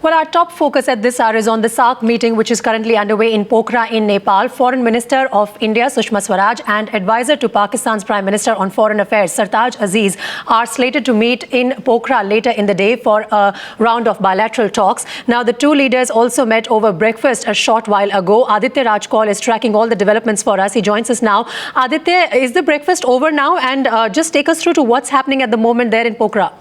Well, our top focus at this hour is on the SAARC meeting, which is currently underway in Pokhara in Nepal. Foreign Minister of India, Sushma Swaraj, and Advisor to Pakistan's Prime Minister on Foreign Affairs, Sartaj Aziz, are slated to meet in Pokhara later in the day for a round of bilateral talks. Now, the two leaders also met over breakfast a short while ago. Aditya Rajkol is tracking all the developments for us. He joins us now. Aditya, is the breakfast over now? And just take us through to what's happening at the moment there in Pokhara.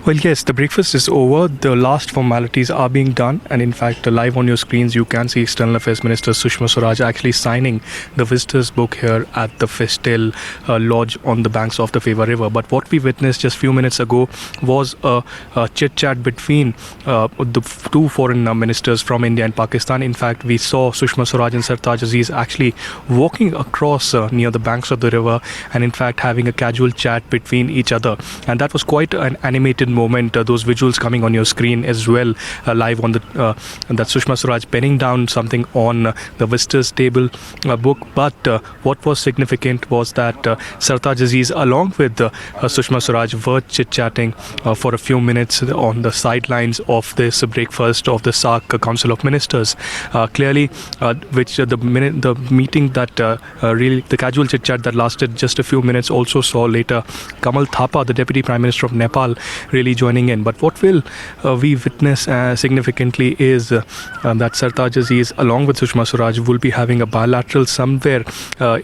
Well, yes, the breakfast is over. The last formalities are being done. And in fact, live on your screens, you can see External Affairs Minister Sushma Swaraj actually signing the visitors' book here at the Festel Lodge on the banks of the Feva River. But what we witnessed just a few minutes ago was a chit-chat between the two foreign ministers from India and Pakistan. In fact, we saw Sushma Swaraj and Sartaj Aziz actually walking across near the banks of the river and in fact having a casual chat between each other. And that was quite an animated moment. Those visuals coming on your screen as well, live on the that Sushma Swaraj penning down something on the visitors table book. But what was significant was that Sartaj Aziz along with Sushma Swaraj were chit-chatting for a few minutes on the sidelines of this breakfast of the SAARC Council of Ministers. Clearly, which the meeting that really the casual chit-chat that lasted just a few minutes also saw later Kamal Thapa, the Deputy Prime Minister of Nepal, really joining in. But what will we witness significantly is that Sartaj Aziz along with Sushma Swaraj will be having a bilateral somewhere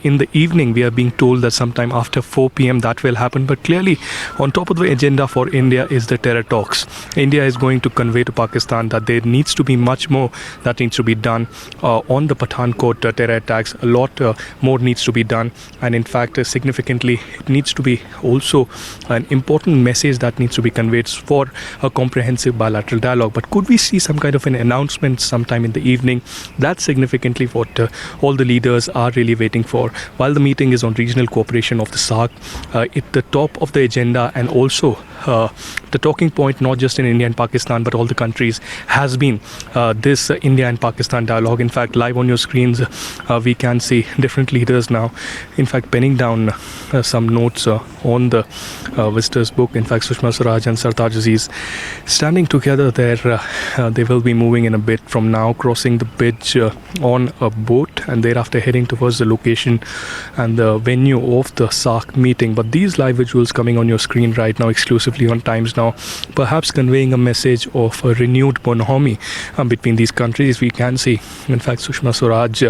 in the evening. We are being told that sometime after 4 p.m. that will happen. But clearly on top of the agenda for India is the terror talks. India is going to convey to Pakistan that there needs to be much more that needs to be done on the Pathankot terror attacks. A lot more needs to be done, and in fact significantly it needs to be also an important message that needs to be conveyed for a comprehensive bilateral dialogue. But could we see some kind of an announcement sometime in the evening? That's significantly what all the leaders are really waiting for. While the meeting is on regional cooperation of the SAARC, at the top of the agenda and also the talking point not just in India and Pakistan but all the countries has been this India and Pakistan dialogue. In fact, live on your screens we can see different leaders now in fact penning down some notes on the visitors book. In fact, Sushma Swaraj and Sartaj Aziz standing together there. They will be moving in a bit from now, crossing the bridge on a boat and thereafter heading towards the location and the venue of the SAARC meeting. But these live visuals coming on your screen right now exclusively on Times Now, perhaps conveying a message of a renewed bonhomie between these countries. We can see in fact Sushma Swaraj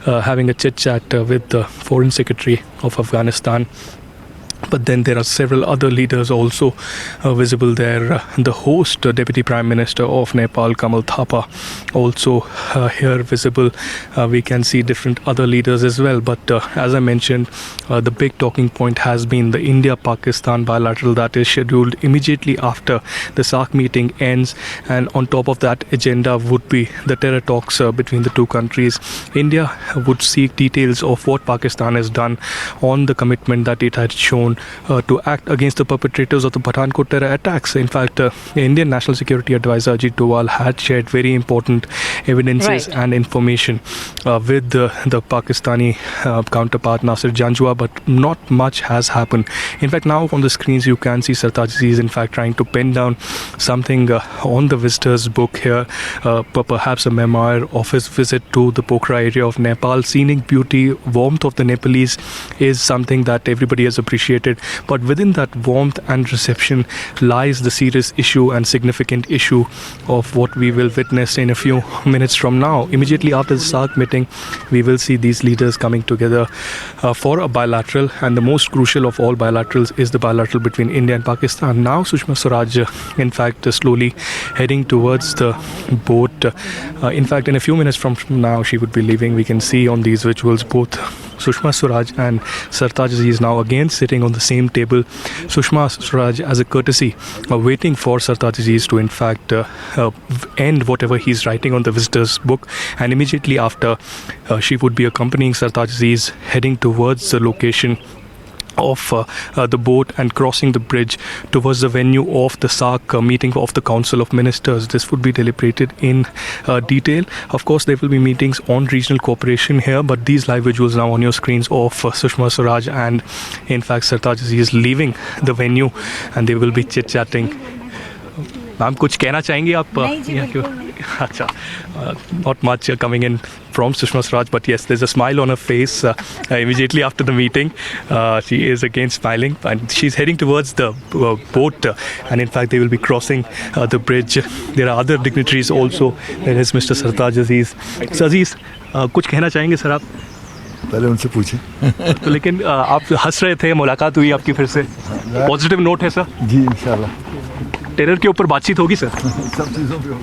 having a chit-chat with the Foreign Secretary of Afghanistan. But then there are several other leaders also visible there. The host, Deputy Prime Minister of Nepal, Kamal Thapa, also here visible. We can see different other leaders as well. But as I mentioned, the big talking point has been the India-Pakistan bilateral that is scheduled immediately after the SAARC meeting ends. And on top of that agenda would be the terror talks between the two countries. India would seek details of what Pakistan has done on the commitment that it had shown to act against the perpetrators of the Pathankot terror attacks. In fact, the Indian National Security Advisor Ajit Doval had shared very important evidences and information with the Pakistani counterpart Nasir Janjua, but not much has happened. In fact, now on the screens you can see Sartaj Aziz in fact trying to pen down something on the visitors book here, perhaps a memoir of his visit to the Pokhara area of Nepal. Scenic beauty, warmth of the Nepalese is something that everybody has appreciated. But within that warmth and reception lies the serious issue and significant issue of what we will witness in a few minutes from now. Immediately after the SAARC meeting, we will see these leaders coming together for a bilateral, and the most crucial of all bilaterals is the bilateral between India and Pakistan. Now Sushma Swaraj in fact slowly heading towards the boat. In fact, in a few minutes from now she would be leaving. We can see on these visuals both Sushma Swaraj and Sartaj Aziz now again sitting on the same table. Sushma Swaraj, as a courtesy, waiting for Sartaj Aziz to in fact end whatever he's writing on the visitors book, and immediately after she would be accompanying Sartaj Aziz heading towards the location of the boat and crossing the bridge towards the venue of the SAARC meeting of the Council of Ministers. This would be deliberated in detail. Of course, there will be meetings on regional cooperation here, but these live visuals now on your screens of Sushma Swaraj and in fact Sartaj Aziz leaving the venue, and they will be chit-chatting. Ma'am कुछ कहना चाहेंगे आप? अच्छा, not much coming in from Sushma Swaraj, but yes, there's a smile on her face immediately after the meeting. She is again smiling, and she's heading towards the boat, and in fact they will be crossing the bridge. There are other dignitaries also. There is Mr. Sartaj Aziz. Sir Aziz, कुछ कहना चाहेंगे sir आप? पहले उनसे पूछें। तो लेकिन आप हंस रहे थे, मुलाकात हुई आपकी फिर से, पॉजिटिव नोट है सर? जी इंशाल्लाह। टेरर के ऊपर बातचीत होगी सर? सब चीज़ों पे होगी।